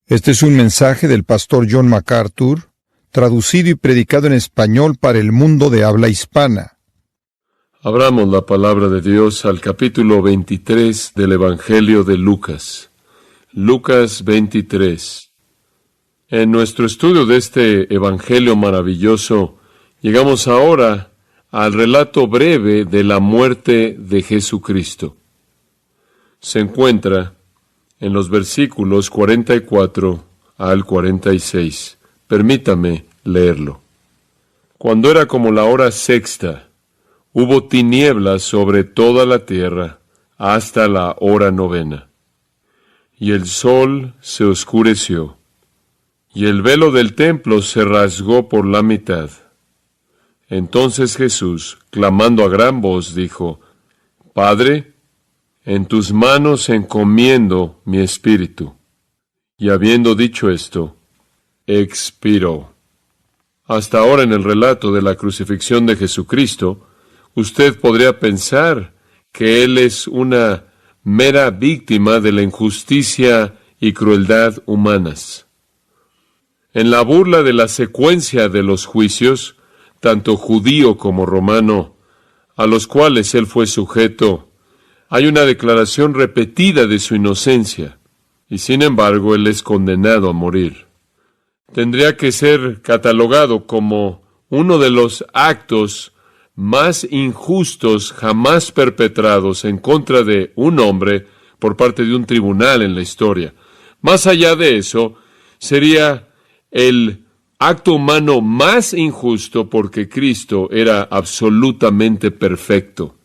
Este es un mensaje del pastor John MacArthur, traducido y predicado en español para el mundo de habla hispana. Abramos la palabra de Dios al capítulo 23 del Evangelio de Lucas. Lucas 23. En nuestro estudio de este Evangelio maravilloso, llegamos ahora al relato breve de la muerte de Jesucristo. Se encuentra en los versículos 44 al 46. Permítame leerlo. Cuando era como la hora sexta, hubo tinieblas sobre toda la tierra hasta la hora novena. Y el sol se oscureció, y el velo del templo se rasgó por la mitad. Entonces Jesús, clamando a gran voz, dijo: Padre, en tus manos encomiendo mi espíritu. Y habiendo dicho esto, expiró. Hasta ahora en el relato de la crucifixión de Jesucristo, usted podría pensar que Él es una mera víctima de la injusticia y crueldad humanas. En la burla de la secuencia de los juicios, tanto judío como romano, a los cuales Él fue sujeto, hay una declaración repetida de su inocencia, y sin embargo Él es condenado a morir. Tendría que ser catalogado como uno de los actos más injustos jamás perpetrados en contra de un hombre por parte de un tribunal en la historia. Más allá de eso, sería el acto humano más injusto porque Cristo era absolutamente perfecto.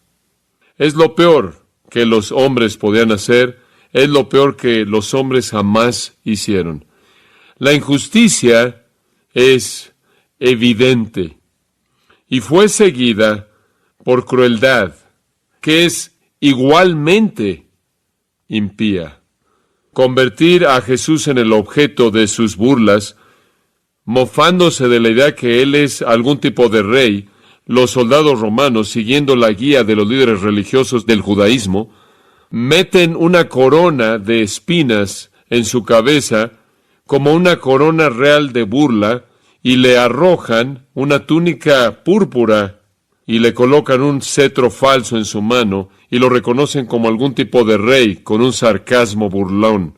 Es lo peor que los hombres podían hacer, es lo peor que los hombres jamás hicieron. La injusticia es evidente y fue seguida por crueldad, que es igualmente impía. Convertir a Jesús en el objeto de sus burlas, mofándose de la idea que Él es algún tipo de rey, los soldados romanos, siguiendo la guía de los líderes religiosos del judaísmo, meten una corona de espinas en su cabeza como una corona real de burla y le arrojan una túnica púrpura y le colocan un cetro falso en su mano y lo reconocen como algún tipo de rey con un sarcasmo burlón.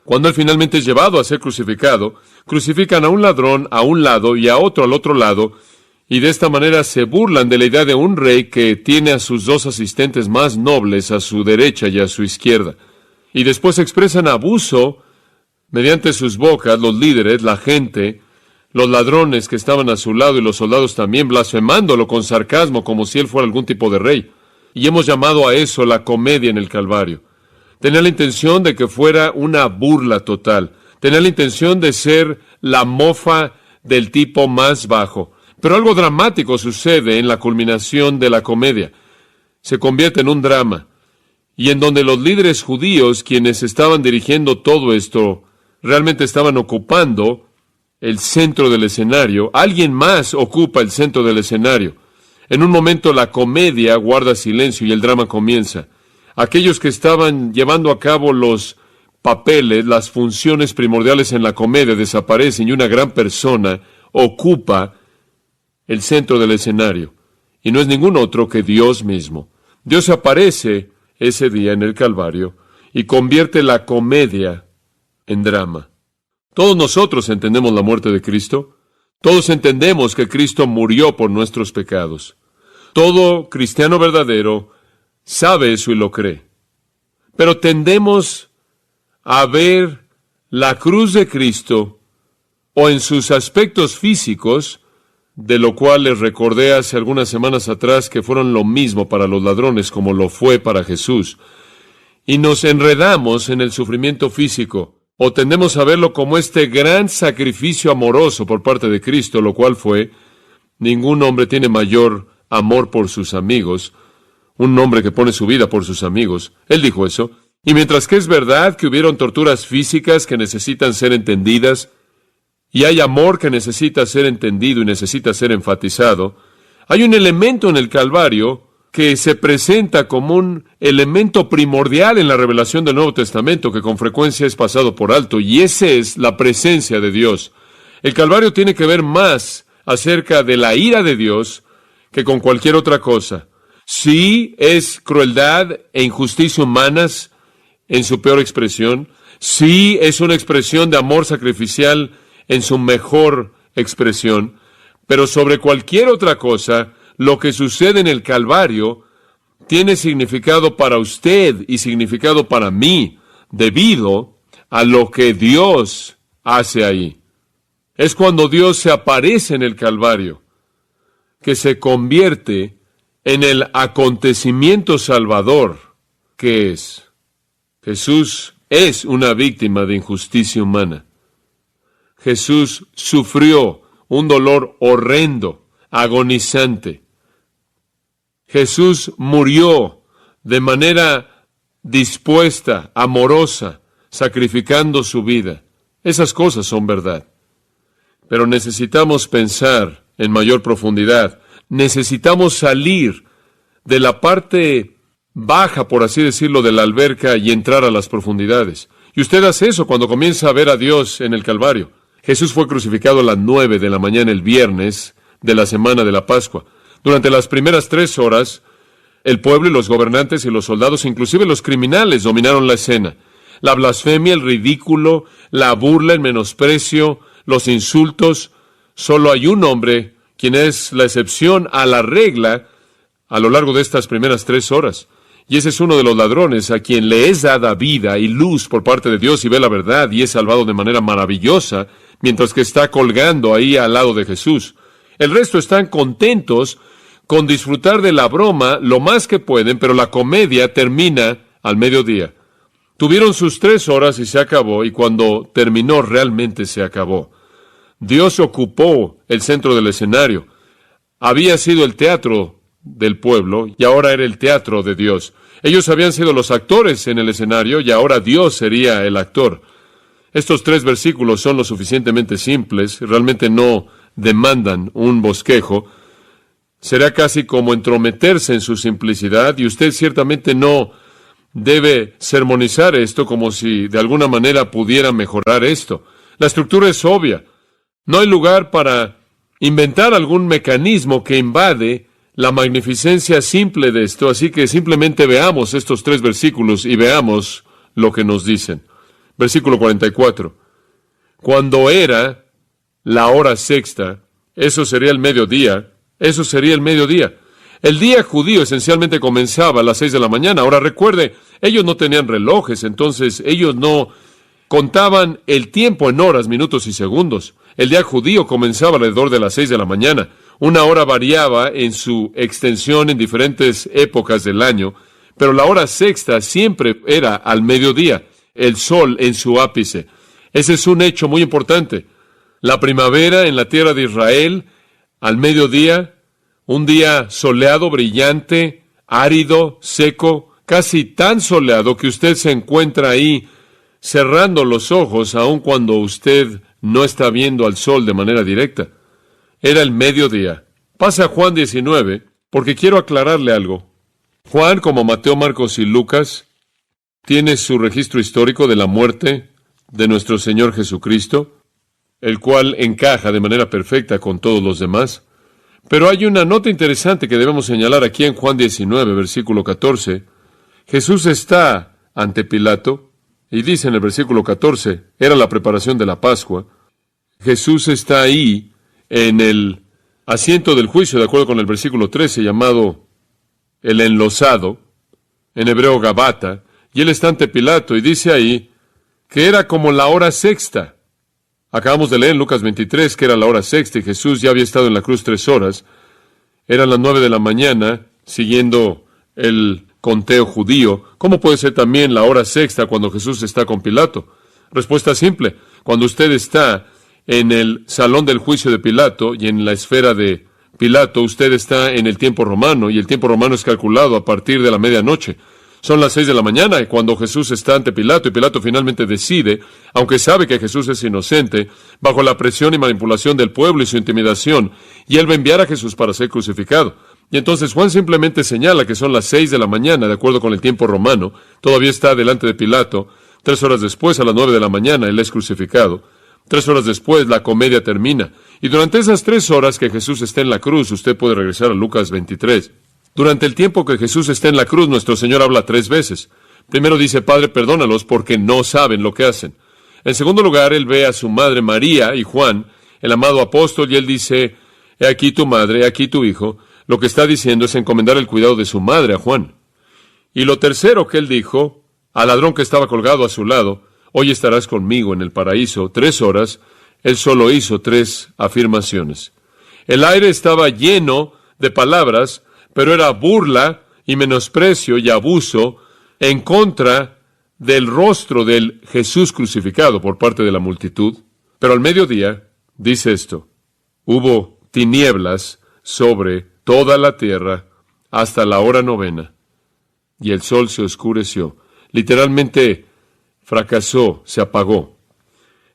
Cuando Él finalmente es llevado a ser crucificado, crucifican a un ladrón a un lado y a otro al otro lado, y de esta manera se burlan de la idea de un rey que tiene a sus dos asistentes más nobles a su derecha y a su izquierda. Y después expresan abuso mediante sus bocas, los líderes, la gente, los ladrones que estaban a su lado y los soldados también, blasfemándolo con sarcasmo como si él fuera algún tipo de rey. Y hemos llamado a eso la comedia en el Calvario. Tenía la intención de que fuera una burla total. Tenía la intención de ser la mofa del tipo más bajo. Pero algo dramático sucede en la culminación de la comedia. Se convierte en un drama. Y en donde los líderes judíos, quienes estaban dirigiendo todo esto, realmente estaban ocupando el centro del escenario, alguien más ocupa el centro del escenario. En un momento la comedia guarda silencio y el drama comienza. Aquellos que estaban llevando a cabo los papeles, las funciones primordiales en la comedia desaparecen y una gran persona ocupa el centro del escenario, y no es ningún otro que Dios mismo. Dios aparece ese día en el Calvario y convierte la comedia en drama. Todos nosotros entendemos la muerte de Cristo. Todos entendemos que Cristo murió por nuestros pecados. Todo cristiano verdadero sabe eso y lo cree. Pero tendemos a ver la cruz de Cristo o en sus aspectos físicos, de lo cual les recordé hace algunas semanas atrás que fueron lo mismo para los ladrones como lo fue para Jesús. Y nos enredamos en el sufrimiento físico, o tendemos a verlo como este gran sacrificio amoroso por parte de Cristo, lo cual fue: ningún hombre tiene mayor amor por sus amigos, un hombre que pone su vida por sus amigos. Él dijo eso. Y mientras que es verdad que hubieron torturas físicas que necesitan ser entendidas, y hay amor que necesita ser entendido y necesita ser enfatizado, hay un elemento en el Calvario que se presenta como un elemento primordial en la revelación del Nuevo Testamento, que con frecuencia es pasado por alto, y esa es la presencia de Dios. El Calvario tiene que ver más acerca de la ira de Dios que con cualquier otra cosa. Sí, es crueldad e injusticia humanas en su peor expresión. Sí, es una expresión de amor sacrificial en su mejor expresión. Pero sobre cualquier otra cosa, lo que sucede en el Calvario tiene significado para usted y significado para mí, debido a lo que Dios hace ahí. Es cuando Dios se aparece en el Calvario, que se convierte en el acontecimiento salvador que es. Jesús es una víctima de injusticia humana. Jesús sufrió un dolor horrendo, agonizante. Jesús murió de manera dispuesta, amorosa, sacrificando su vida. Esas cosas son verdad. Pero necesitamos pensar en mayor profundidad. Necesitamos salir de la parte baja, por así decirlo, de la alberca y entrar a las profundidades. Y usted hace eso cuando comienza a ver a Dios en el Calvario. Jesús fue crucificado a las 9 de la mañana el viernes de la semana de la Pascua. Durante las primeras 3 horas, el pueblo y los gobernantes y los soldados, inclusive los criminales, dominaron la escena. La blasfemia, el ridículo, la burla, el menosprecio, los insultos. Solo hay un hombre quien es la excepción a la regla a lo largo de estas primeras 3 horas. Y ese es uno de los ladrones a quien le es dada vida y luz por parte de Dios y ve la verdad y es salvado de manera maravillosa, mientras que está colgando ahí al lado de Jesús. El resto están contentos con disfrutar de la broma lo más que pueden, pero la comedia termina al mediodía. Tuvieron sus 3 horas y se acabó, y cuando terminó realmente se acabó. Dios ocupó el centro del escenario. Había sido el teatro del pueblo y ahora era el teatro de Dios. Ellos habían sido los actores en el escenario y ahora Dios sería el actor. Estos 3 versículos son lo suficientemente simples, realmente no demandan un bosquejo. Será casi como entrometerse en su simplicidad y usted ciertamente no debe sermonizar esto como si de alguna manera pudiera mejorar esto. La estructura es obvia. No hay lugar para inventar algún mecanismo que invade la magnificencia simple de esto, así que simplemente veamos estos 3 versículos y veamos lo que nos dicen. Versículo 44. Cuando era la hora sexta, eso sería el mediodía, El día judío esencialmente comenzaba a las 6 de la mañana. Ahora recuerde, ellos no tenían relojes, entonces ellos no contaban el tiempo en horas, minutos y segundos. El día judío comenzaba alrededor de las 6 de la mañana. Una hora variaba en su extensión en diferentes épocas del año, pero la hora sexta siempre era al mediodía, el sol en su ápice. Ese es un hecho muy importante. La primavera en la tierra de Israel, al mediodía, un día soleado, brillante, árido, seco, casi tan soleado que usted se encuentra ahí cerrando los ojos aun cuando usted no está viendo al sol de manera directa. Era el mediodía. Pasa a Juan 19, porque quiero aclararle algo. Juan, como Mateo, Marcos y Lucas, tiene su registro histórico de la muerte de nuestro Señor Jesucristo, el cual encaja de manera perfecta con todos los demás. Pero hay una nota interesante que debemos señalar aquí en Juan 19, versículo 14. Jesús está ante Pilato, y dice en el versículo 14, era la preparación de la Pascua. Jesús está ahí en el asiento del juicio, de acuerdo con el versículo 13, llamado el enlosado, en hebreo Gabata, y él está ante Pilato, y dice ahí que era como la hora sexta. Acabamos de leer en Lucas 23 que era la hora sexta, y Jesús ya había estado en la cruz 3 horas. Eran las 9 de la mañana, siguiendo el conteo judío. ¿Cómo puede ser también la hora sexta cuando Jesús está con Pilato? Respuesta simple. Cuando usted está en el salón del juicio de Pilato y en la esfera de Pilato, usted está en el tiempo romano, y el tiempo romano es calculado a partir de la medianoche. Son las 6 de la mañana cuando Jesús está ante Pilato, y Pilato finalmente decide, aunque sabe que Jesús es inocente, bajo la presión y manipulación del pueblo y su intimidación, y él va a enviar a Jesús para ser crucificado. Y entonces Juan simplemente señala que son las 6 de la mañana, de acuerdo con el tiempo romano. Todavía está delante de Pilato. 3 horas después, a las 9 de la mañana, él es crucificado. 3 horas después, la comedia termina. Y durante esas 3 horas que Jesús está en la cruz, usted puede regresar a Lucas 23. Durante el tiempo que Jesús está en la cruz, nuestro Señor habla 3 veces. Primero dice, Padre, perdónalos porque no saben lo que hacen. En segundo lugar, él ve a su madre María y Juan, el amado apóstol, y él dice, he aquí tu madre, he aquí tu hijo. Lo que está diciendo es encomendar el cuidado de su madre a Juan. Y lo tercero que él dijo, al ladrón que estaba colgado a su lado, hoy estarás conmigo en el paraíso. 3 horas, él solo hizo 3 afirmaciones. El aire estaba lleno de palabras, pero era burla y menosprecio y abuso en contra del rostro del Jesús crucificado por parte de la multitud. Pero al mediodía, dice esto, hubo tinieblas sobre toda la tierra hasta la hora 9, y el sol se oscureció. Literalmente fracasó, se apagó.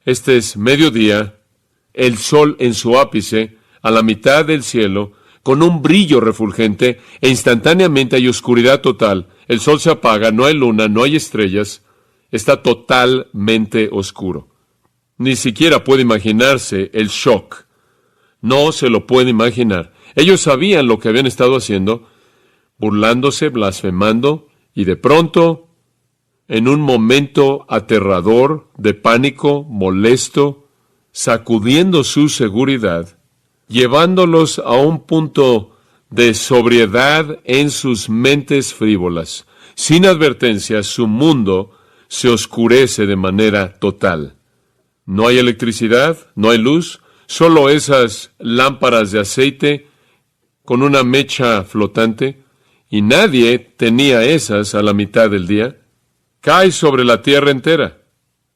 Este es mediodía, el sol en su ápice, a la mitad del cielo, con un brillo refulgente, e instantáneamente hay oscuridad total. El sol se apaga, no hay luna, no hay estrellas, está totalmente oscuro. Ni siquiera puede imaginarse el shock. No se lo puede imaginar. Ellos sabían lo que habían estado haciendo, burlándose, blasfemando, y de pronto, en un momento aterrador, de pánico, molesto, sacudiendo su seguridad, llevándolos a un punto de sobriedad en sus mentes frívolas. Sin advertencia, su mundo se oscurece de manera total. No hay electricidad, no hay luz, solo esas lámparas de aceite con una mecha flotante, y nadie tenía esas a la mitad del día. Cae sobre la tierra entera.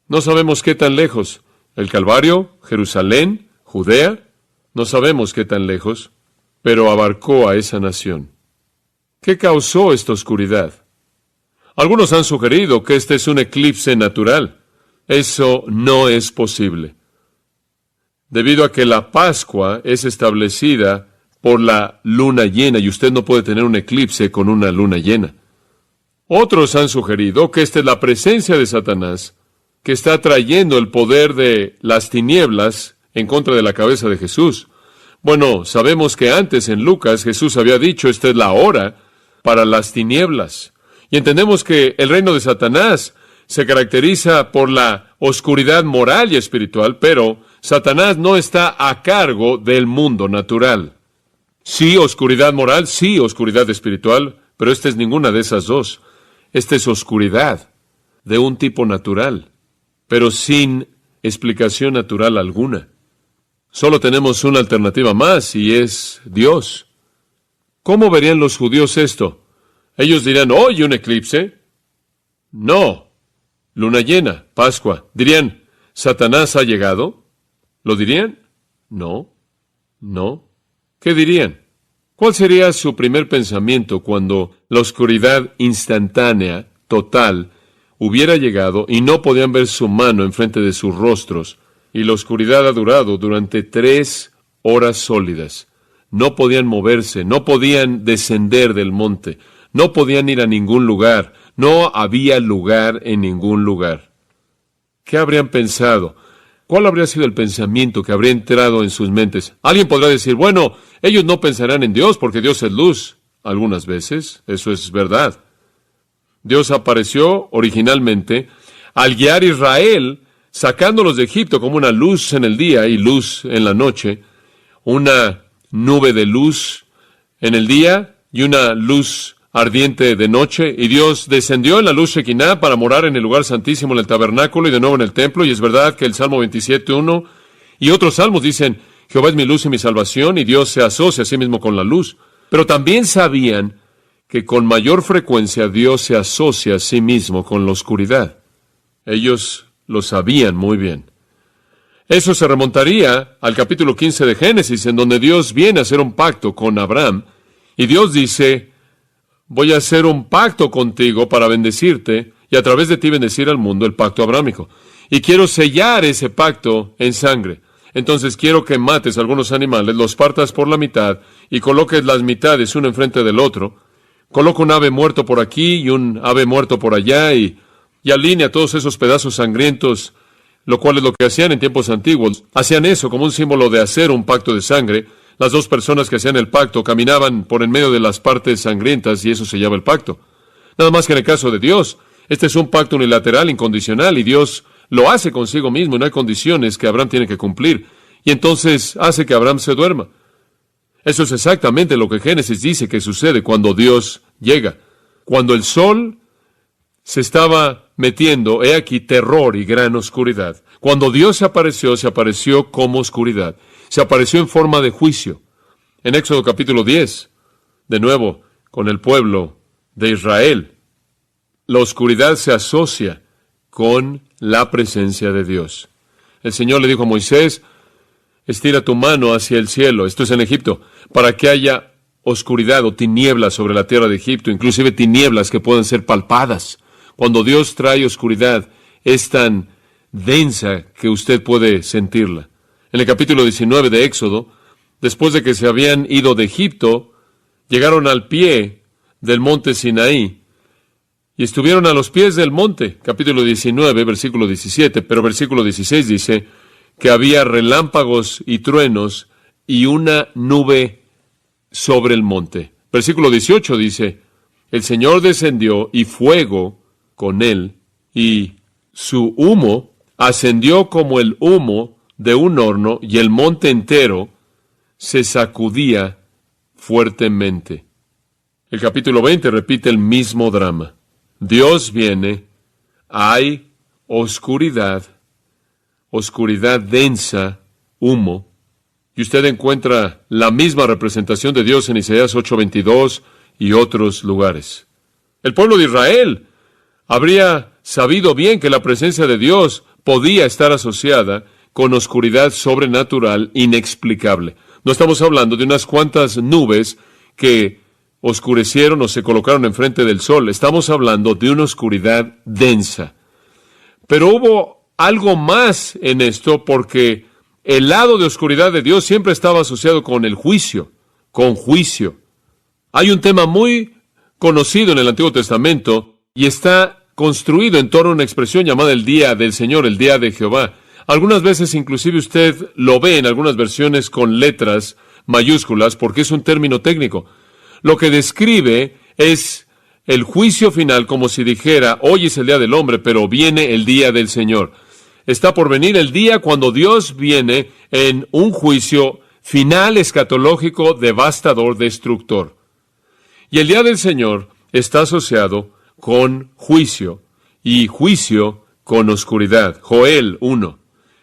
No sabemos qué tan lejos. El Calvario, Jerusalén, Judea, no sabemos qué tan lejos, pero abarcó a esa nación. ¿Qué causó esta oscuridad? Algunos han sugerido que este es un eclipse natural. Eso no es posible, debido a que la Pascua es establecida por la luna llena, y usted no puede tener un eclipse con una luna llena. Otros han sugerido que esta es la presencia de Satanás, que está trayendo el poder de las tinieblas en contra de la cabeza de Jesús. Bueno, sabemos que antes en Lucas Jesús había dicho, esta es la hora para las tinieblas. Y entendemos que el reino de Satanás se caracteriza por la oscuridad moral y espiritual, pero Satanás no está a cargo del mundo natural. Sí, oscuridad moral, sí, oscuridad espiritual, pero esta es ninguna de esas dos. Esta es oscuridad de un tipo natural, pero sin explicación natural alguna. Solo tenemos una alternativa más, y es Dios. ¿Cómo verían los judíos esto? Ellos dirían, ¿hoy un eclipse? No. Luna llena, Pascua. Dirían, ¿Satanás ha llegado? ¿Lo dirían? No. No. ¿Qué dirían? ¿Cuál sería su primer pensamiento cuando la oscuridad instantánea, total, hubiera llegado y no podían ver su mano enfrente de sus rostros, y la oscuridad ha durado durante 3 horas sólidas? No podían moverse, no podían descender del monte, no podían ir a ningún lugar, no había lugar en ningún lugar. ¿Qué habrían pensado? ¿Cuál habría sido el pensamiento que habría entrado en sus mentes? Alguien podrá decir, bueno, ellos no pensarán en Dios porque Dios es luz. Algunas veces, eso es verdad. Dios apareció originalmente al guiar a Israel, sacándolos de Egipto como una luz en el día y luz en la noche, una nube de luz en el día y una luz ardiente de noche, y Dios descendió en la luz Shekinah para morar en el lugar santísimo, en el tabernáculo y de nuevo en el templo. Y es verdad que el Salmo 27:1 y otros salmos dicen, Jehová es mi luz y mi salvación, y Dios se asocia a sí mismo con la luz. Pero también sabían que con mayor frecuencia Dios se asocia a sí mismo con la oscuridad. Ellos lo sabían muy bien. Eso se remontaría al capítulo 15 de Génesis, en donde Dios viene a hacer un pacto con Abraham, y Dios dice, voy a hacer un pacto contigo para bendecirte y a través de ti bendecir al mundo, el pacto abrámico. Y quiero sellar ese pacto en sangre. Entonces quiero que mates algunos animales, los partas por la mitad y coloques las mitades uno enfrente del otro. Coloca un ave muerto por aquí y un ave muerto por allá y alinea todos esos pedazos sangrientos, lo cual es lo que hacían en tiempos antiguos. Hacían eso como un símbolo de hacer un pacto de sangre. Las dos personas que hacían el pacto caminaban por en medio de las partes sangrientas y eso se llama el pacto. Nada más que en el caso de Dios, este es un pacto unilateral, incondicional, y Dios lo hace consigo mismo y no hay condiciones que Abraham tiene que cumplir. Y entonces hace que Abraham se duerma. Eso es exactamente lo que Génesis dice que sucede cuando Dios llega. Cuando el sol se estaba metiendo, he aquí terror y gran oscuridad. Cuando Dios se apareció como oscuridad. Se apareció en forma de juicio. En Éxodo capítulo 10, de nuevo, con el pueblo de Israel, la oscuridad se asocia con la presencia de Dios. El Señor le dijo a Moisés, estira tu mano hacia el cielo, esto es en Egipto, para que haya oscuridad o tinieblas sobre la tierra de Egipto, inclusive tinieblas que puedan ser palpadas. Cuando Dios trae oscuridad, es tan densa que usted puede sentirla. En el capítulo 19 de Éxodo, después de que se habían ido de Egipto, llegaron al pie del monte Sinaí y estuvieron a los pies del monte. Capítulo 19, versículo 17, pero versículo 16 dice que había relámpagos y truenos y una nube sobre el monte. Versículo 18 dice, el Señor descendió y fuego con él, y su humo ascendió como el humo de un horno, y el monte entero se sacudía fuertemente. El capítulo 20 repite el mismo drama. Dios viene, hay oscuridad, oscuridad densa, humo, y usted encuentra la misma representación de Dios en Isaías 8:22 y otros lugares. El pueblo de Israel habría sabido bien que la presencia de Dios podía estar asociada con oscuridad sobrenatural inexplicable. No estamos hablando de unas cuantas nubes que oscurecieron o se colocaron enfrente del sol. Estamos hablando de una oscuridad densa. Pero hubo algo más en esto, porque el lado de oscuridad de Dios siempre estaba asociado con el juicio, con juicio. Hay un tema muy conocido en el Antiguo Testamento y está construido en torno a una expresión llamada el día del Señor, el día de Jehová. Algunas veces inclusive usted lo ve en algunas versiones con letras mayúsculas porque es un término técnico. Lo que describe es el juicio final, como si dijera, hoy es el día del hombre, pero viene el día del Señor. Está por venir el día cuando Dios viene en un juicio final, escatológico, devastador, destructor. Y el día del Señor está asociado con juicio, y juicio con oscuridad. Joel 1.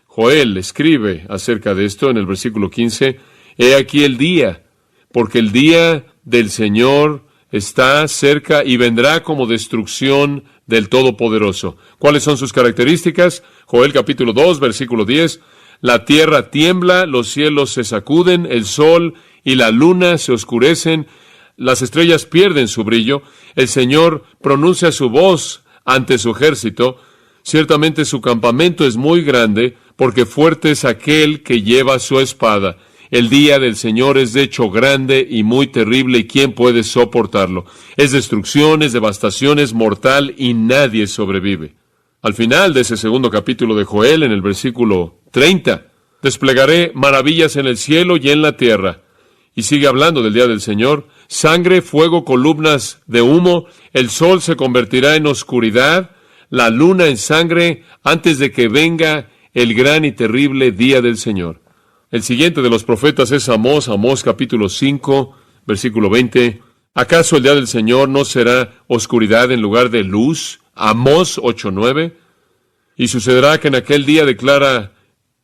Joel escribe acerca de esto en el versículo 15, he aquí el día, porque el día del Señor está cerca y vendrá como destrucción del Todopoderoso. ¿Cuáles son sus características? Joel capítulo 2, versículo 10, la tierra tiembla, los cielos se sacuden, el sol y la luna se oscurecen, las estrellas pierden su brillo, el Señor pronuncia su voz ante su ejército, ciertamente su campamento es muy grande, porque fuerte es aquel que lleva su espada. El día del Señor es de hecho grande y muy terrible, y ¿quién puede soportarlo? Es destrucción, es devastación, es mortal, y nadie sobrevive. Al final de ese segundo capítulo de Joel, en el versículo 30, desplegaré maravillas en el cielo y en la tierra. Y sigue hablando del día del Señor. Sangre, fuego, columnas de humo, el sol se convertirá en oscuridad, la luna en sangre, antes de que venga el gran y terrible día del Señor. El siguiente de los profetas es Amós, Amós capítulo 5, versículo 20. ¿Acaso el día del Señor no será oscuridad en lugar de luz? Amós 8:9. Y sucederá que en aquel día, declara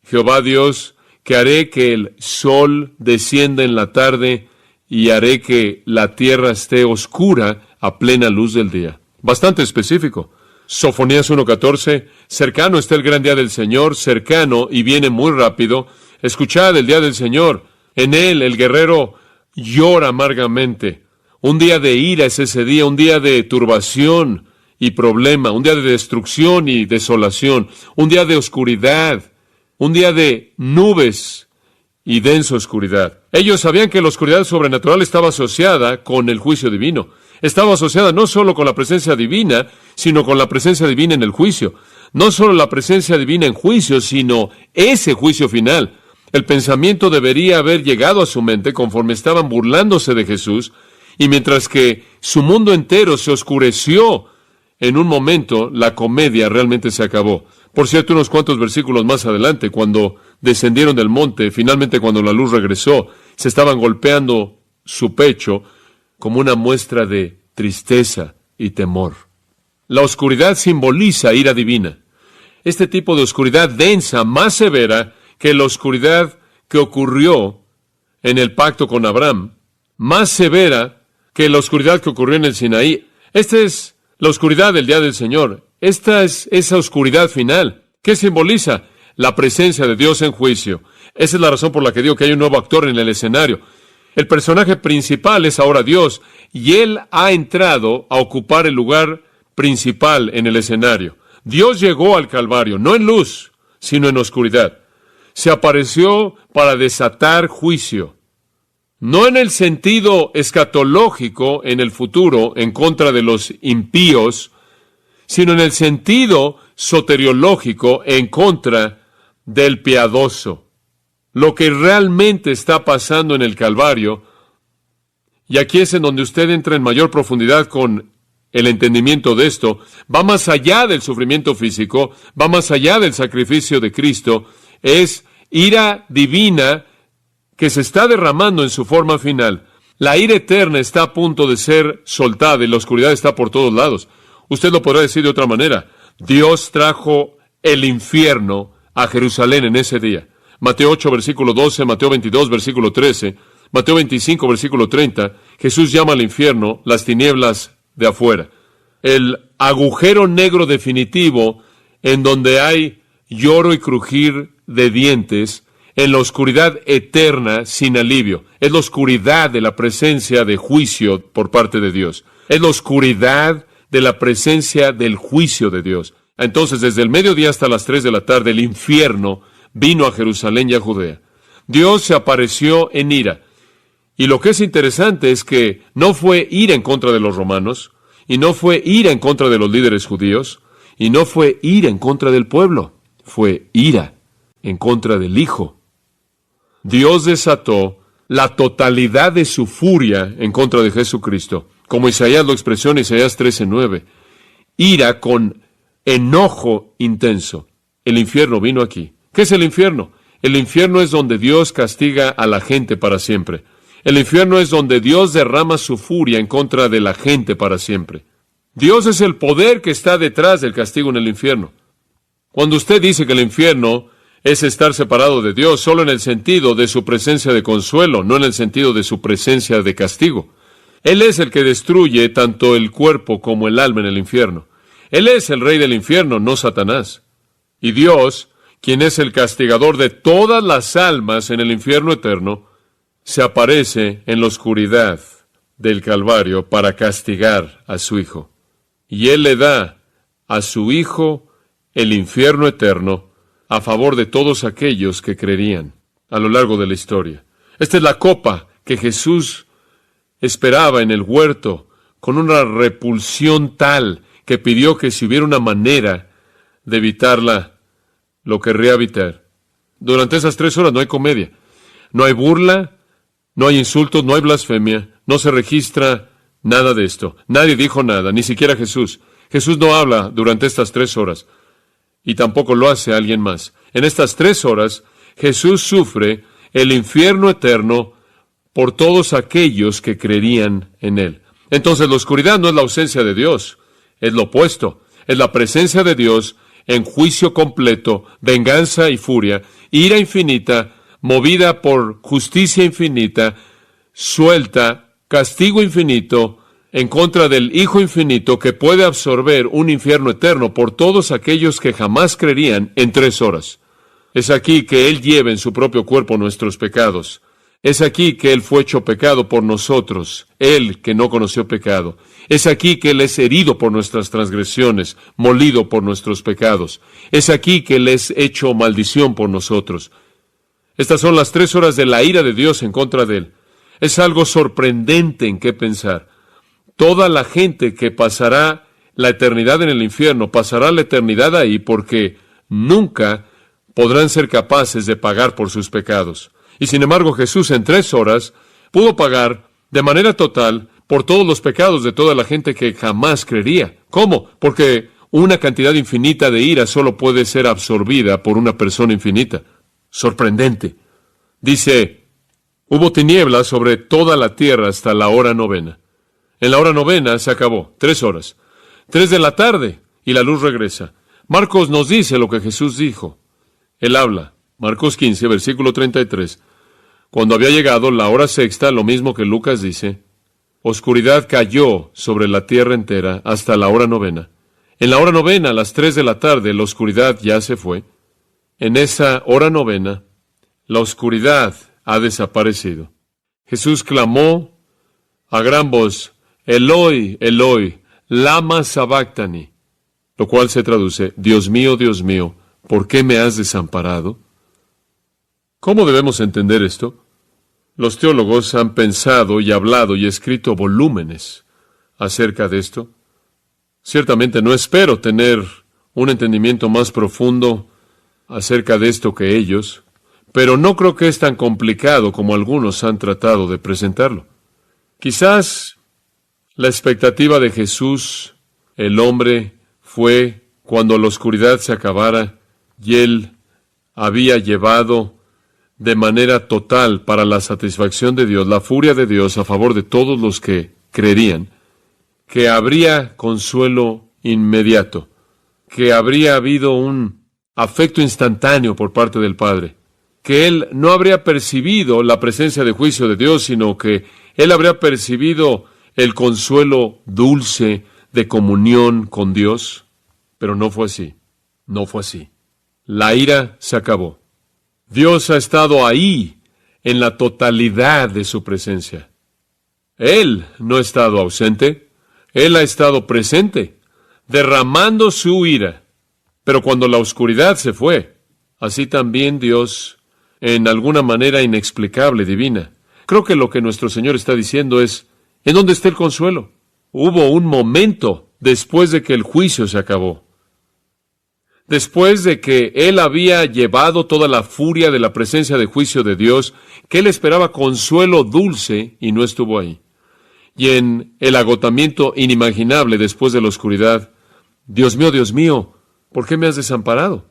Jehová Dios, que haré que el sol descienda en la tarde y haré que la tierra esté oscura a plena luz del día. Bastante específico. Sofonías 1:14, cercano está el gran día del Señor, cercano y viene muy rápido. Escuchad el día del Señor. En él el guerrero llora amargamente. Un día de ira es ese día, un día de turbación y problema, un día de destrucción y desolación, un día de oscuridad un día de nubes y densa oscuridad. Ellos sabían que la oscuridad sobrenatural estaba asociada con el juicio divino. Estaba asociada no solo con la presencia divina, sino con la presencia divina en el juicio. No solo la presencia divina en juicio, sino ese juicio final. El pensamiento debería haber llegado a su mente conforme estaban burlándose de Jesús, y mientras que su mundo entero se oscureció en un momento, la comedia realmente se acabó. Por cierto, unos cuantos versículos más adelante, cuando descendieron del monte, finalmente cuando la luz regresó, se estaban golpeando su pecho como una muestra de tristeza y temor. La oscuridad simboliza ira divina. Este tipo de oscuridad densa, más severa que la oscuridad que ocurrió en el pacto con Abraham, más severa que la oscuridad que ocurrió en el Sinaí. Esta es la oscuridad del día del Señor. Esta es esa oscuridad final. ¿Qué simboliza? La presencia de Dios en juicio. Esa es la razón por la que digo que hay un nuevo actor en el escenario. El personaje principal es ahora Dios, y Él ha entrado a ocupar el lugar principal en el escenario. Dios llegó al Calvario, no en luz, sino en oscuridad. Se apareció para desatar juicio. No en el sentido escatológico en el futuro en contra de los impíos, sino en el sentido soteriológico en contra del piadoso. Lo que realmente está pasando en el Calvario, y aquí es en donde usted entra en mayor profundidad con el entendimiento de esto, va más allá del sufrimiento físico, va más allá del sacrificio de Cristo, es ira divina que se está derramando en su forma final. La ira eterna está a punto de ser soltada y la oscuridad está por todos lados. Usted lo podrá decir de otra manera. Dios trajo el infierno a Jerusalén en ese día. Mateo 8, versículo 12, Mateo 22, versículo 13, Mateo 25, versículo 30, Jesús llama al infierno las tinieblas de afuera. El agujero negro definitivo en donde hay lloro y crujir de dientes, en la oscuridad eterna sin alivio. Es la oscuridad de la presencia de juicio por parte de Dios. Es la oscuridad de la presencia del juicio de Dios. Entonces, desde el mediodía hasta las 3 de la tarde, el infierno vino a Jerusalén y a Judea. Dios se apareció en ira. Y lo que es interesante es que no fue ira en contra de los romanos, y no fue ira en contra de los líderes judíos, y no fue ira en contra del pueblo. Fue ira en contra del Hijo. Dios desató la totalidad de su furia en contra de Jesucristo, como Isaías lo expresó en Isaías 13:9. Ira con enojo intenso. El infierno vino aquí. ¿Qué es el infierno? El infierno es donde Dios castiga a la gente para siempre. El infierno es donde Dios derrama su furia en contra de la gente para siempre. Dios es el poder que está detrás del castigo en el infierno. Cuando usted dice que el infierno es estar separado de Dios, solo en el sentido de su presencia de consuelo, no en el sentido de su presencia de castigo. Él es el que destruye tanto el cuerpo como el alma en el infierno. Él es el rey del infierno, no Satanás. Y Dios, quien es el castigador de todas las almas en el infierno eterno, se aparece en la oscuridad del Calvario para castigar a su Hijo. Y Él le da a su Hijo el infierno eterno a favor de todos aquellos que creerían a lo largo de la historia. Esta es la copa que Jesús esperaba en el huerto, con una repulsión tal que pidió que si hubiera una manera de evitarla, lo querría evitar. Durante esas 3 horas no hay comedia, no hay burla, no hay insultos, no hay blasfemia, no se registra nada de esto. Nadie dijo nada, ni siquiera Jesús. Jesús no habla durante estas 3 horas. Y tampoco lo hace alguien más. En estas 3 horas, Jesús sufre el infierno eterno por todos aquellos que creerían en Él. Entonces, la oscuridad no es la ausencia de Dios, es lo opuesto. Es la presencia de Dios en juicio completo, venganza y furia, ira infinita, movida por justicia infinita, suelta, castigo infinito, en contra del Hijo infinito que puede absorber un infierno eterno por todos aquellos que jamás creerían en 3 horas. Es aquí que Él lleva en su propio cuerpo nuestros pecados. Es aquí que Él fue hecho pecado por nosotros, Él que no conoció pecado. Es aquí que Él es herido por nuestras transgresiones, molido por nuestros pecados. Es aquí que Él es hecho maldición por nosotros. Estas son las 3 horas de la ira de Dios en contra de Él. Es algo sorprendente en qué pensar. Toda la gente que pasará la eternidad en el infierno, pasará la eternidad ahí porque nunca podrán ser capaces de pagar por sus pecados. Y sin embargo, Jesús en 3 horas pudo pagar de manera total por todos los pecados de toda la gente que jamás creería. ¿Cómo? Porque una cantidad infinita de ira solo puede ser absorbida por una persona infinita. Sorprendente. Dice, hubo tinieblas sobre toda la tierra hasta la hora 9. En la hora 9 se acabó, 3 horas. 3 de la tarde y la luz regresa. Marcos nos dice lo que Jesús dijo. Él habla. Marcos 15, versículo 33. Cuando había llegado la hora 6, lo mismo que Lucas dice, oscuridad cayó sobre la tierra entera hasta la hora 9. En la hora 9, a las 3 de la tarde, la oscuridad ya se fue. En esa hora 9, la oscuridad ha desaparecido. Jesús clamó a gran voz, Eloi, Eloi, lama sabactani, lo cual se traduce, Dios mío, ¿por qué me has desamparado? ¿Cómo debemos entender esto? Los teólogos han pensado y hablado y escrito volúmenes acerca de esto. Ciertamente no espero tener un entendimiento más profundo acerca de esto que ellos, pero no creo que es tan complicado como algunos han tratado de presentarlo. Quizás la expectativa de Jesús, el hombre, fue cuando la oscuridad se acabara y Él había llevado de manera total para la satisfacción de Dios, la furia de Dios a favor de todos los que creerían, que habría consuelo inmediato, que habría habido un afecto instantáneo por parte del Padre, que Él no habría percibido la presencia de juicio de Dios, sino que Él habría percibido el consuelo dulce de comunión con Dios. Pero no fue así, no fue así. La ira se acabó. Dios ha estado ahí en la totalidad de su presencia. Él no ha estado ausente, Él ha estado presente, derramando su ira. Pero cuando la oscuridad se fue, así también Dios, en alguna manera inexplicable, divina. Creo que lo que nuestro Señor está diciendo es, ¿en dónde está el consuelo? Hubo un momento después de que el juicio se acabó. Después de que Él había llevado toda la furia de la presencia de juicio de Dios, que Él esperaba consuelo dulce y no estuvo ahí. Y en el agotamiento inimaginable después de la oscuridad, Dios mío, ¿por qué me has desamparado?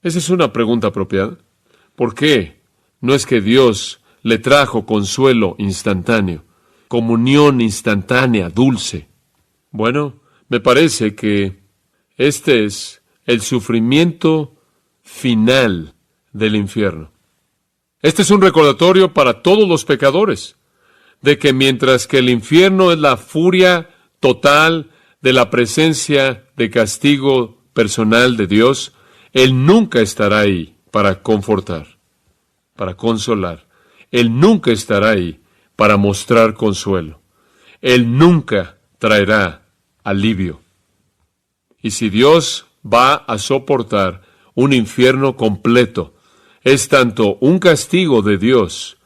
Esa es una pregunta apropiada. ¿Por qué? No es que Dios le trajo consuelo instantáneo, comunión instantánea, dulce. Bueno, me parece que este es el sufrimiento final del infierno. Este es un recordatorio para todos los pecadores, de que mientras que el infierno es la furia total de la presencia de castigo personal de Dios, Él nunca estará ahí para confortar, para consolar. Él nunca estará ahí para mostrar consuelo. Él nunca traerá alivio. Y si Dios va a soportar un infierno completo, es tanto un castigo de Dios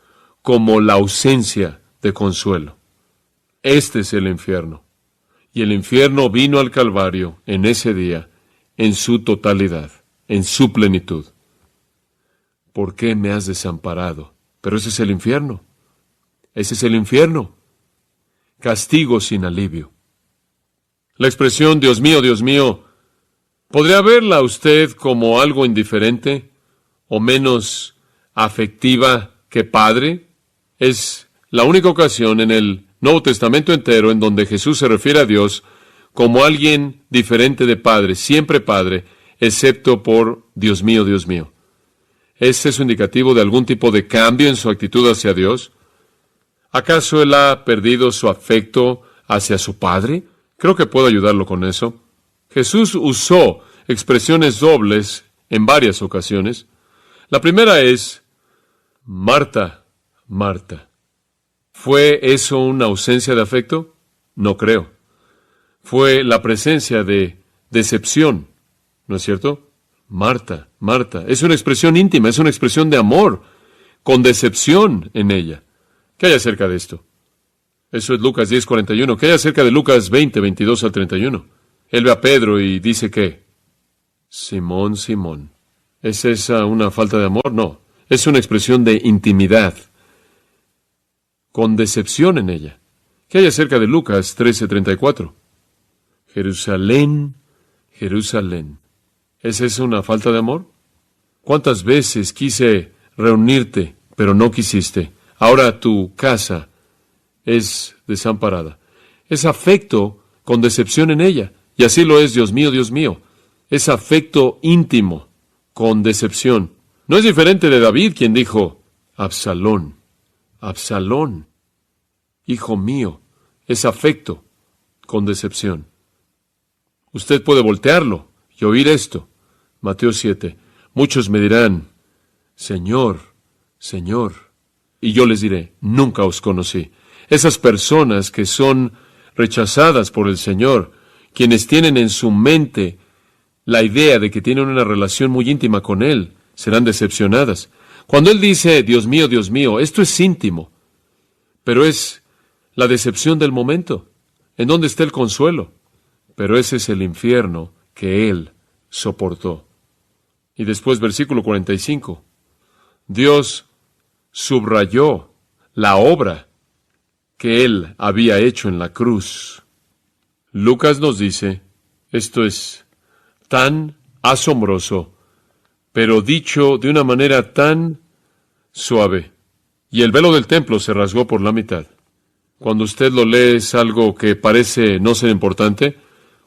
como la ausencia de consuelo. Este es el infierno. Y el infierno vino al Calvario en ese día, en su totalidad, en su plenitud. ¿Por qué me has desamparado? Pero ese es el infierno. Ese es el infierno. Castigo sin alivio. La expresión, Dios mío, ¿podría verla usted como algo indiferente o menos afectiva que Padre? Es la única ocasión en el Nuevo Testamento entero en donde Jesús se refiere a Dios como alguien diferente de Padre, siempre Padre, excepto por Dios mío. ¿Es eso indicativo de algún tipo de cambio en su actitud hacia Dios? ¿Acaso Él ha perdido su afecto hacia su Padre? Creo que puedo ayudarlo con eso. Jesús usó expresiones dobles en varias ocasiones. La primera es, Marta, Marta. ¿Fue eso una ausencia de afecto? No creo. fue la presencia de decepción, ¿no es cierto? Marta, Marta, es una expresión íntima, es una expresión de amor, con decepción en ella. ¿Qué hay acerca de esto? Eso es Lucas 10:41. ¿Qué hay acerca de Lucas 20:22 al 31? Él ve a Pedro y dice que, Simón, Simón, ¿es esa una falta de amor? No, es una expresión de intimidad, con decepción en ella. ¿Qué hay acerca de Lucas 13:34? Jerusalén, Jerusalén, ¿es esa una falta de amor? ¿Cuántas veces quise reunirte, pero no quisiste? Ahora tu casa es desamparada. Es afecto con decepción en ella. Y así lo es, Dios mío, Dios mío. Es afecto íntimo con decepción. No es diferente de David, quien dijo, Absalón, Absalón, hijo mío. Es afecto con decepción. Usted puede voltearlo y oír esto. Mateo 7. Muchos me dirán, Señor, Señor. Y yo les diré, nunca os conocí. Esas personas que son rechazadas por el Señor, quienes tienen en su mente la idea de que tienen una relación muy íntima con Él, serán decepcionadas. Cuando Él dice, Dios mío, esto es íntimo, pero es la decepción del momento. ¿En dónde está el consuelo? Pero ese es el infierno que Él soportó. Y después, versículo 45, Dios subrayó la obra que Él había hecho en la cruz. Lucas nos dice, esto es tan asombroso, pero dicho de una manera tan suave. Y el velo del templo se rasgó por la mitad. Cuando usted lo lee es algo que parece no ser importante.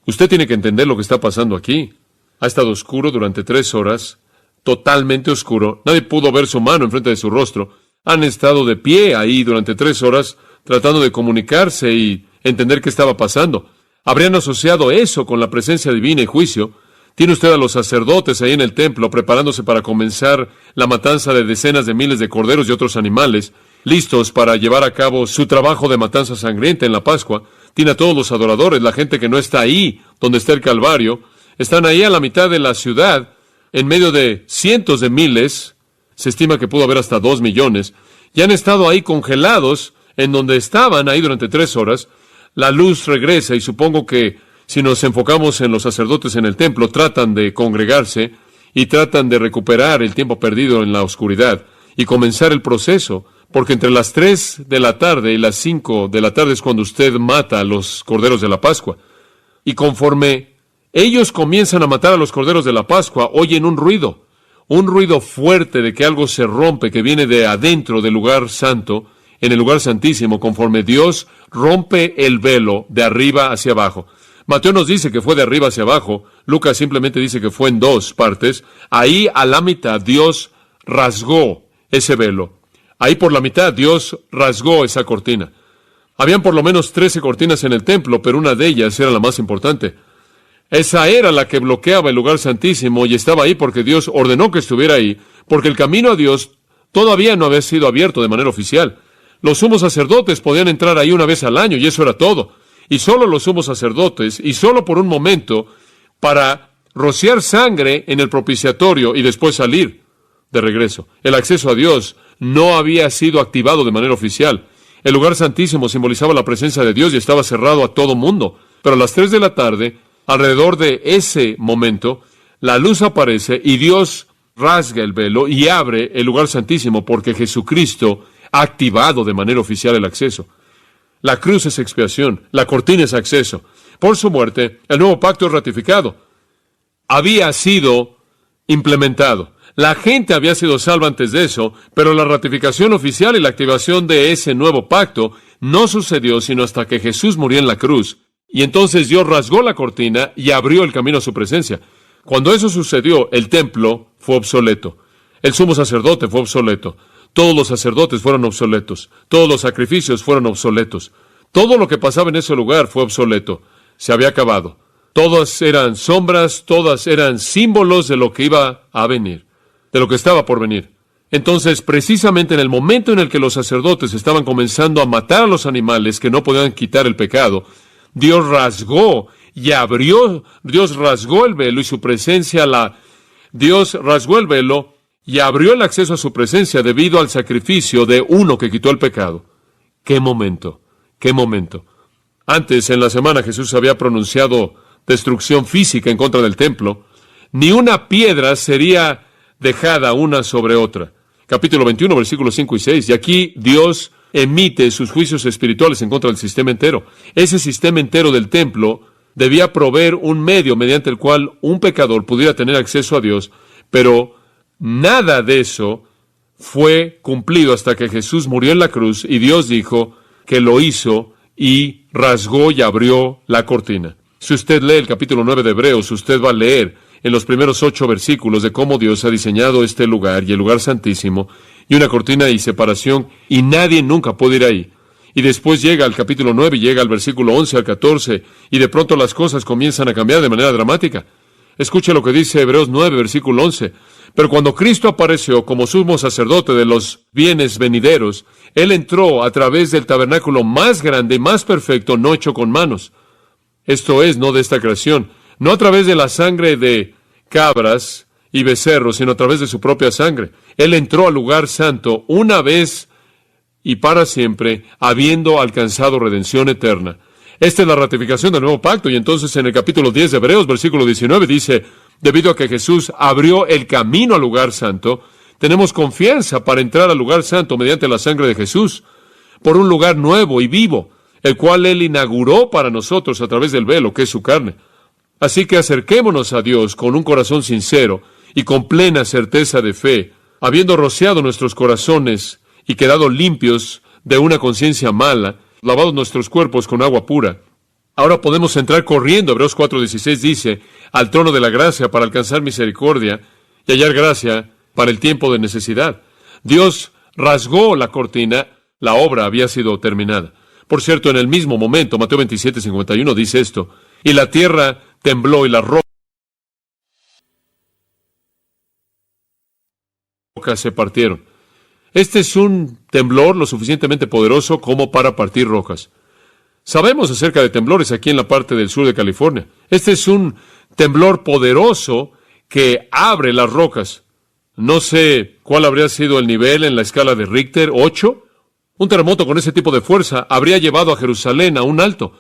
Usted tiene que entender lo que está pasando aquí. Ha estado oscuro durante 3 horas, totalmente oscuro. Nadie pudo ver su mano enfrente de su rostro. Han estado de pie ahí durante 3 horas, tratando de comunicarse y entender qué estaba pasando. Habrían asociado eso con la presencia divina y juicio. Tiene usted a los sacerdotes ahí en el templo preparándose para comenzar la matanza de decenas de miles de corderos y otros animales, listos para llevar a cabo su trabajo de matanza sangrienta en la Pascua. Tiene a todos los adoradores, la gente que no está ahí donde está el Calvario. Están ahí a la mitad de la ciudad, en medio de cientos de miles. Se estima que pudo haber hasta 2 millones. Y han estado ahí congelados en donde estaban ahí durante 3 horas. La luz regresa y supongo que si nos enfocamos en los sacerdotes en el templo, tratan de congregarse y tratan de recuperar el tiempo perdido en la oscuridad y comenzar el proceso, porque entre las 3 de la tarde y las 5 de la tarde es cuando usted mata a los corderos de la Pascua. Y conforme ellos comienzan a matar a los corderos de la Pascua, oyen un ruido fuerte de que algo se rompe, que viene de adentro del lugar santo, en el lugar santísimo, conforme Dios rompe el velo de arriba hacia abajo. Mateo nos dice que fue de arriba hacia abajo. Lucas simplemente dice que fue en 2 partes. Ahí a la mitad Dios rasgó ese velo. Ahí por la mitad Dios rasgó esa cortina. Habían por lo menos 13 cortinas en el templo, pero una de ellas era la más importante. Esa era la que bloqueaba el lugar santísimo y estaba ahí porque Dios ordenó que estuviera ahí, porque el camino a Dios todavía no había sido abierto de manera oficial. Los sumos sacerdotes podían entrar ahí una vez al año y eso era todo. Y solo los sumos sacerdotes, y solo por un momento, para rociar sangre en el propiciatorio y después salir de regreso. El acceso a Dios no había sido activado de manera oficial. El lugar santísimo simbolizaba la presencia de Dios y estaba cerrado a todo mundo. Pero a las 3 de la tarde, alrededor de ese momento, la luz aparece y Dios rasga el velo y abre el lugar santísimo porque Jesucristo ha activado de manera oficial el acceso. La cruz es expiación, la cortina es acceso. Por su muerte, el nuevo pacto es ratificado. Había sido implementado. La gente había sido salva antes de eso, pero la ratificación oficial y la activación de ese nuevo pacto no sucedió sino hasta que Jesús murió en la cruz. Y entonces Dios rasgó la cortina y abrió el camino a su presencia. Cuando eso sucedió, el templo fue obsoleto. El sumo sacerdote fue obsoleto. Todos los sacerdotes fueron obsoletos. Todos los sacrificios fueron obsoletos. Todo lo que pasaba en ese lugar fue obsoleto. Se había acabado. Todas eran sombras, todas eran símbolos de lo que iba a venir, de lo que estaba por venir. Entonces, precisamente en el momento en el que los sacerdotes estaban comenzando a matar a los animales que no podían quitar el pecado, Dios rasgó y abrió, Dios rasgó el velo y su presencia Dios rasgó el velo y abrió el acceso a su presencia debido al sacrificio de uno que quitó el pecado. ¡Qué momento! ¡Qué momento! Antes, en la semana, Jesús había pronunciado destrucción física en contra del templo. Ni una piedra sería dejada una sobre otra. Capítulo 21, versículos 5 y 6. Y aquí Dios emite sus juicios espirituales en contra del sistema entero. Ese sistema entero del templo debía proveer un medio mediante el cual un pecador pudiera tener acceso a Dios, pero nada de eso fue cumplido hasta que Jesús murió en la cruz y Dios dijo que lo hizo y rasgó y abrió la cortina. Si usted lee el capítulo 9 de Hebreos, usted va a leer en los primeros 8 versículos de cómo Dios ha diseñado este lugar y el lugar santísimo y una cortina y separación y nadie nunca puede ir ahí. Y después llega al capítulo 9 y llega al versículo 11 al 14 y de pronto las cosas comienzan a cambiar de manera dramática. Escuche lo que dice Hebreos 9, versículo 11. Pero cuando Cristo apareció como sumo sacerdote de los bienes venideros, Él entró a través del tabernáculo más grande y más perfecto, no hecho con manos. Esto es, no de esta creación, no a través de la sangre de cabras y becerros, sino a través de su propia sangre. Él entró al lugar santo una vez y para siempre, habiendo alcanzado redención eterna. Esta es la ratificación del nuevo pacto, y entonces en el capítulo 10 de Hebreos, versículo 19, dice, debido a que Jesús abrió el camino al lugar santo, tenemos confianza para entrar al lugar santo mediante la sangre de Jesús, por un lugar nuevo y vivo, el cual Él inauguró para nosotros a través del velo, que es su carne. Así que acerquémonos a Dios con un corazón sincero y con plena certeza de fe, habiendo rociado nuestros corazones y quedado limpios de una conciencia mala, lavados nuestros cuerpos con agua pura. Ahora podemos entrar corriendo, Hebreos 4:16 dice, al trono de la gracia para alcanzar misericordia y hallar gracia para el tiempo de necesidad. Dios rasgó la cortina, la obra había sido terminada. Por cierto, en el mismo momento, Mateo 27:51 dice esto, y la tierra tembló y las rocas se partieron. Este es un temblor lo suficientemente poderoso como para partir rocas. Sabemos acerca de temblores aquí en la parte del sur de California. Este es un temblor poderoso que abre las rocas. No sé cuál habría sido el nivel en la escala de Richter, 8. Un terremoto con ese tipo de fuerza habría llevado a Jerusalén a un alto.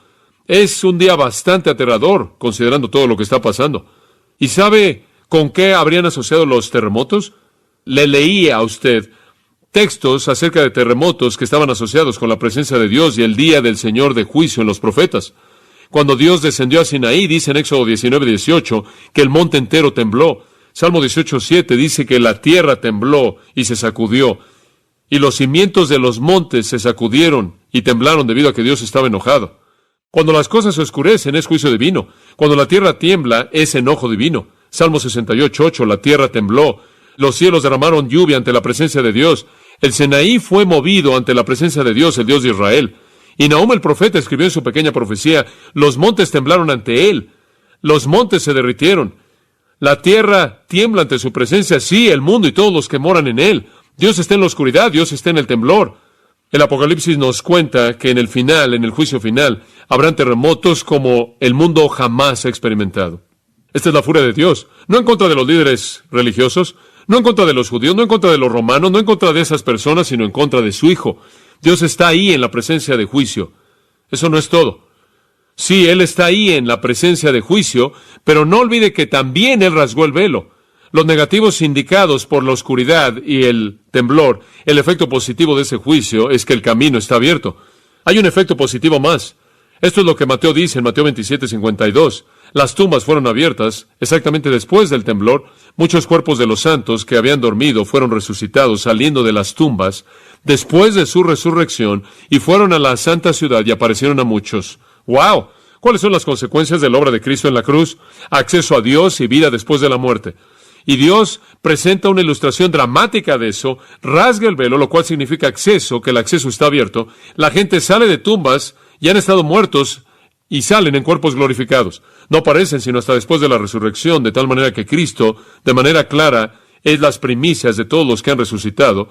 Es un día bastante aterrador, considerando todo lo que está pasando. ¿Y sabe con qué habrían asociado los terremotos? Le leí a usted textos acerca de terremotos que estaban asociados con la presencia de Dios y el día del Señor de juicio en los profetas. Cuando Dios descendió a Sinaí, dice en Éxodo 19:18, que el monte entero tembló. Salmo 18:7 dice que la tierra tembló y se sacudió. Y los cimientos de los montes se sacudieron y temblaron debido a que Dios estaba enojado. Cuando las cosas se oscurecen es juicio divino. Cuando la tierra tiembla es enojo divino. Salmo 68:8, la tierra tembló. Los cielos derramaron lluvia ante la presencia de Dios. El Sinaí fue movido ante la presencia de Dios, el Dios de Israel. Y Nahum el profeta escribió en su pequeña profecía, los montes temblaron ante él. Los montes se derritieron. La tierra tiembla ante su presencia, sí, el mundo y todos los que moran en él. Dios está en la oscuridad, Dios está en el temblor. El Apocalipsis nos cuenta que en el final, en el juicio final, habrán terremotos como el mundo jamás ha experimentado. Esta es la furia de Dios, no en contra de los líderes religiosos, no en contra de los judíos, no en contra de los romanos, no en contra de esas personas, sino en contra de su Hijo. Dios está ahí en la presencia de juicio. Eso no es todo. Sí, Él está ahí en la presencia de juicio, pero no olvide que también Él rasgó el velo. Los negativos indicados por la oscuridad y el temblor, el efecto positivo de ese juicio es que el camino está abierto. Hay un efecto positivo más. Esto es lo que Mateo dice en Mateo 27:52. Las tumbas fueron abiertas exactamente después del temblor. Muchos cuerpos de los santos que habían dormido fueron resucitados saliendo de las tumbas después de su resurrección y fueron a la santa ciudad y aparecieron a muchos. ¡Wow! ¿Cuáles son las consecuencias de la obra de Cristo en la cruz? Acceso a Dios y vida después de la muerte. Y Dios presenta una ilustración dramática de eso, rasga el velo, lo cual significa acceso, que el acceso está abierto. La gente sale de tumbas y han estado muertos y salen en cuerpos glorificados. No aparecen sino hasta después de la resurrección, de tal manera que Cristo, de manera clara, es las primicias de todos los que han resucitado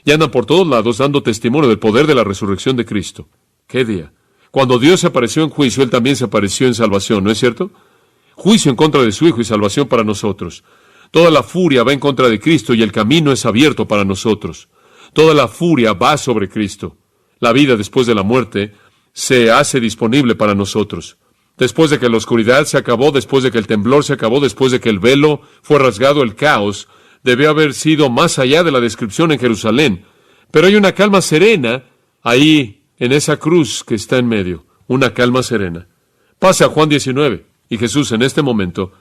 y andan por todos lados dando testimonio del poder de la resurrección de Cristo. ¡Qué día! Cuando Dios se apareció en juicio, Él también se apareció en salvación, ¿no es cierto? Juicio en contra de su Hijo y salvación para nosotros. Toda la furia va en contra de Cristo y el camino es abierto para nosotros. Toda la furia va sobre Cristo. La vida después de la muerte se hace disponible para nosotros. Después de que la oscuridad se acabó, después de que el temblor se acabó, después de que el velo fue rasgado, el caos debió haber sido más allá de la descripción en Jerusalén. Pero hay una calma serena ahí en esa cruz que está en medio. Una calma serena. Pasa a Juan 19 y Jesús en este momento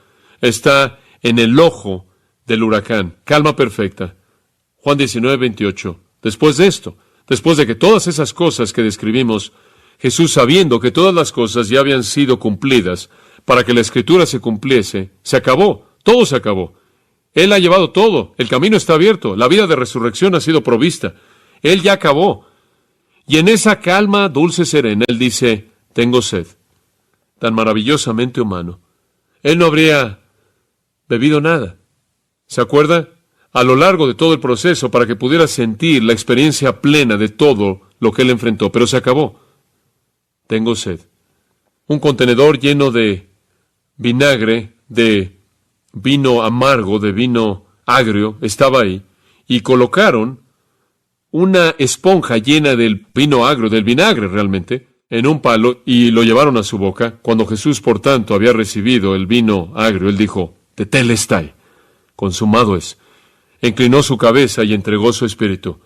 está en el ojo del huracán. Calma perfecta. Juan 19, 28. Después de esto, después de que todas esas cosas que describimos, Jesús, sabiendo que todas las cosas ya habían sido cumplidas para que la Escritura se cumpliese, se acabó, todo se acabó. Él ha llevado todo, el camino está abierto, la vida de resurrección ha sido provista. Él ya acabó. Y en esa calma dulce serena, Él dice, tengo sed. Tan maravillosamente humano. Él no habría bebido nada. ¿Se acuerda? A lo largo de todo el proceso, para que pudiera sentir la experiencia plena de todo lo que Él enfrentó, pero se acabó. Tengo sed. Un contenedor lleno de vinagre, de vino amargo, de vino agrio, estaba ahí, y colocaron una esponja llena del vino agrio, del vinagre realmente, en un palo, y lo llevaron a su boca. Cuando Jesús, por tanto, había recibido el vino agrio, Él dijo, tetelestai, consumado es. Inclinó su cabeza y entregó su espíritu.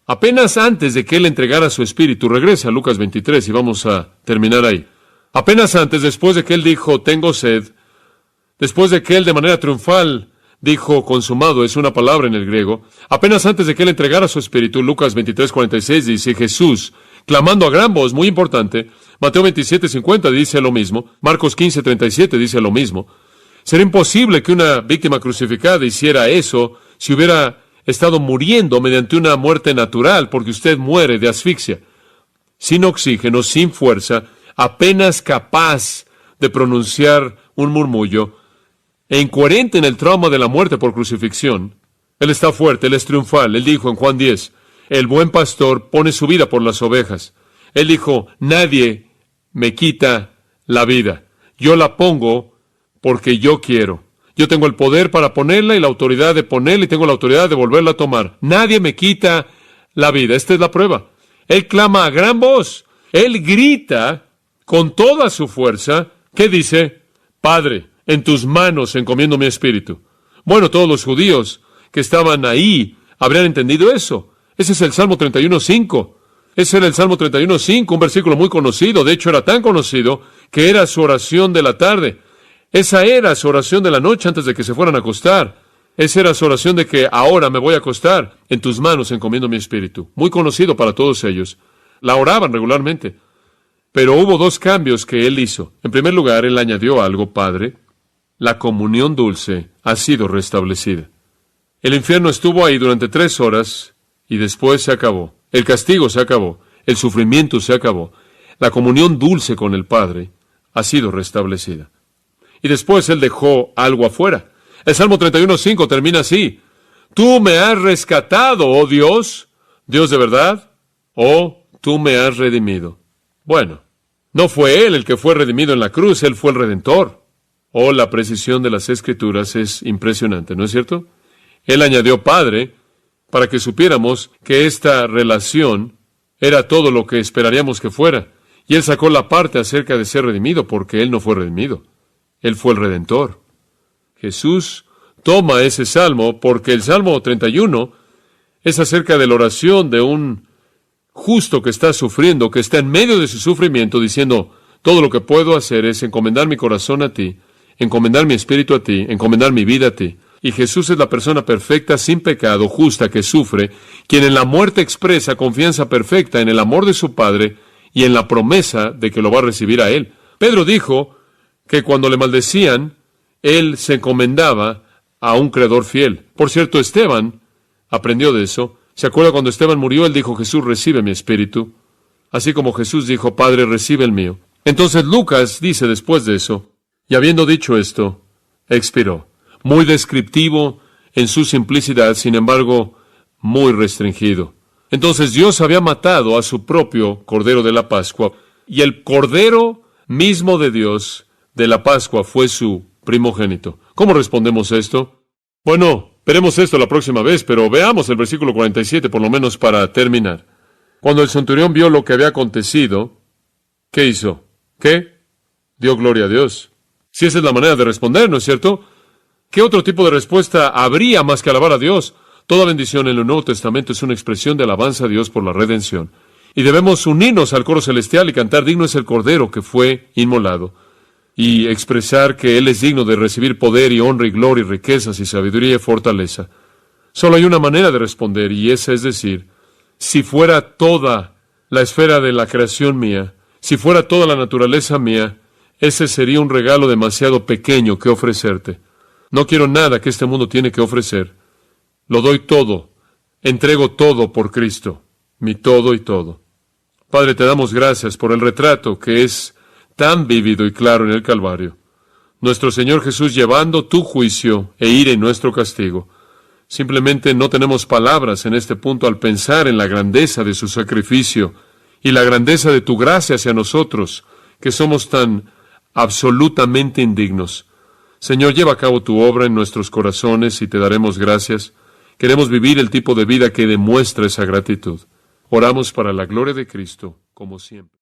Apenas antes de que Él entregara su espíritu, regresa a Lucas 23 y vamos a terminar ahí. Apenas antes, después de que Él dijo, tengo sed, después de que Él de manera triunfal dijo, consumado, es una palabra en el griego, apenas antes de que Él entregara su espíritu, Lucas 23, 46 dice, Jesús, clamando a gran voz, muy importante, Mateo 27, 50 dice lo mismo, Marcos 15, 37 dice lo mismo. Sería imposible que una víctima crucificada hiciera eso si hubiera estado muriendo mediante una muerte natural, porque usted muere de asfixia, sin oxígeno, sin fuerza, apenas capaz de pronunciar un murmullo, e incoherente en el trauma de la muerte por crucifixión. Él está fuerte, Él es triunfal. Él dijo en Juan 10, el buen pastor pone su vida por las ovejas. Él dijo, nadie me quita la vida. Yo la pongo porque yo quiero. Yo tengo el poder para ponerla y la autoridad de ponerla y tengo la autoridad de volverla a tomar. Nadie me quita la vida. Esta es la prueba. Él clama a gran voz. Él grita con toda su fuerza. ¿Qué dice? Padre, en tus manos encomiendo mi espíritu. Bueno, todos los judíos que estaban ahí habrían entendido eso. Ese es el Salmo 31:5. Ese era el Salmo 31:5, un versículo muy conocido. De hecho, era tan conocido que era su oración de la tarde. Esa era su oración de la noche antes de que se fueran a acostar. Esa era su oración de que ahora me voy a acostar. En tus manos encomiendo mi espíritu. Muy conocido para todos ellos. La oraban regularmente. Pero hubo dos cambios que Él hizo. En primer lugar, Él añadió algo, Padre. La comunión dulce ha sido restablecida. El infierno estuvo ahí durante 3 horas y después se acabó. El castigo se acabó. El sufrimiento se acabó. La comunión dulce con el Padre ha sido restablecida. Y después Él dejó algo afuera. El Salmo 31:5 termina así. Tú me has rescatado, oh Dios, Dios de verdad, oh, tú me has redimido. Bueno, no fue Él el que fue redimido en la cruz, Él fue el Redentor. Oh, la precisión de las Escrituras es impresionante, ¿no es cierto? Él añadió Padre para que supiéramos que esta relación era todo lo que esperaríamos que fuera. Y Él sacó la parte acerca de ser redimido porque Él no fue redimido. Él fue el Redentor. Jesús toma ese salmo porque el Salmo 31 es acerca de la oración de un justo que está sufriendo, que está en medio de su sufrimiento, diciendo, todo lo que puedo hacer es encomendar mi corazón a ti, encomendar mi espíritu a ti, encomendar mi vida a ti. Y Jesús es la persona perfecta, sin pecado, justa, que sufre, quien en la muerte expresa confianza perfecta en el amor de su Padre y en la promesa de que lo va a recibir a Él. Pedro dijo que cuando le maldecían, él se encomendaba a un creador fiel. Por cierto, Esteban aprendió de eso. ¿Se acuerda cuando Esteban murió? Él dijo, Jesús, recibe mi espíritu. Así como Jesús dijo, Padre, recibe el mío. Entonces Lucas dice después de eso, y habiendo dicho esto, expiró. Muy descriptivo en su simplicidad, sin embargo, muy restringido. Entonces Dios había matado a su propio Cordero de la Pascua y el Cordero mismo de Dios de la Pascua fue su primogénito. ¿Cómo respondemos esto? Bueno, veremos esto la próxima vez, pero veamos el versículo 47 por lo menos para terminar. Cuando el centurión vio lo que había acontecido, ¿qué hizo? ¿Qué? Dio gloria a Dios. Si esa es la manera de responder, ¿no es cierto? ¿Qué otro tipo de respuesta habría más que alabar a Dios? Toda bendición en el Nuevo Testamento es una expresión de alabanza a Dios por la redención. Y debemos unirnos al coro celestial y cantar: digno es el Cordero que fue inmolado. Y expresar que Él es digno de recibir poder y honra y gloria y riquezas y sabiduría y fortaleza. Solo hay una manera de responder, y esa es decir: si fuera toda la esfera de la creación mía, si fuera toda la naturaleza mía, ese sería un regalo demasiado pequeño que ofrecerte. No quiero nada que este mundo tiene que ofrecer. Lo doy todo, entrego todo por Cristo, mi todo y todo. Padre, te damos gracias por el retrato que es tan vívido y claro en el Calvario. Nuestro Señor Jesús llevando tu juicio e ira y nuestro castigo. Simplemente no tenemos palabras en este punto al pensar en la grandeza de su sacrificio y la grandeza de tu gracia hacia nosotros, que somos tan absolutamente indignos. Señor, lleva a cabo tu obra en nuestros corazones y te daremos gracias. Queremos vivir el tipo de vida que demuestra esa gratitud. Oramos para la gloria de Cristo, como siempre.